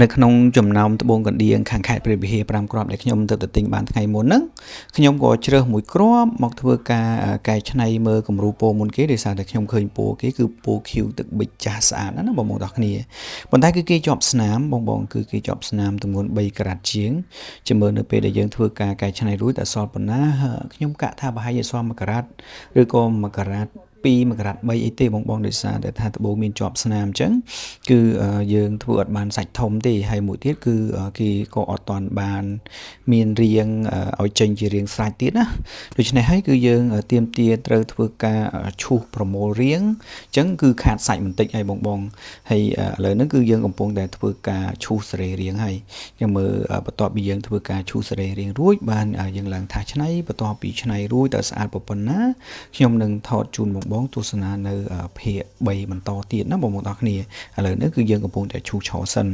នៅក្នុងចំណោមត្បូងកណ្ដៀងខាងខេត្តព្រះវិហារ5គ្រាប់ដែលខ្ញុំទៅទិញបានថ្ងៃមុនហ្នឹងខ្ញុំក៏ជ្រើសមួយគ្រាប់មកធ្វើការកែច្នៃមើលគំរូពណ៌មុនគេដោយសារតែខ្ញុំឃើញពណ៌គេគឺពណ៌ខៀវទឹកប៊ិចចាស់ស្អាតណាបងប្អូនទាំងគ្នាប៉ុន្តែគឺគេជាប់ស្នាមបងគឺគេជាប់ស្នាមទម្ងន់3ការ៉ាត់ជាងមើលនៅពេលដែលយើងធ្វើការកែច្នៃរួចតែសល់ប៉ុណ្ណាខ្ញុំកាក់ថាប្រហែលជាសល់1ការ៉ាត់ឬក៏1ការ៉ាត់2 1ការ៉ាត់3អីទេបងដោយសារតែថាត្បូងមានជាប់ស្នាមអញ្ចឹងគឺយើងធ្វើអត់បានសាច់ធំទេហើយមួយទៀតគឺគេក៏អត់តាន់បានមានរាងឲ្យចេញជារាងស្រាច់ទៀតណាដូច្នេះហើយគឺយើងទៀមទាត្រូវធ្វើការឈូសប្រមូលរាងអញ្ចឹងគឺខាតសាច់បន្តិចហើយបងហើយឥឡូវហ្នឹងគឺយើងកំពុងតែធ្វើការឈូសសរេរាងហើយយើងមើលបន្ទាប់ពីយើងធ្វើការឈូសសរេរាងរួចបានយើងឡើងថាឆ្នៃបន្ទាប់ពីឆ្នៃរួចតើស្អាតប៉ុណ្ណាខ្ញុំនឹងថតជូនបងទស្សនានៅភាគ3បន្តទៀតណាបងប្អូនទាំងគ្នាឥឡូវនេះគឺយើងកំពុងតែឈូសឆោសិន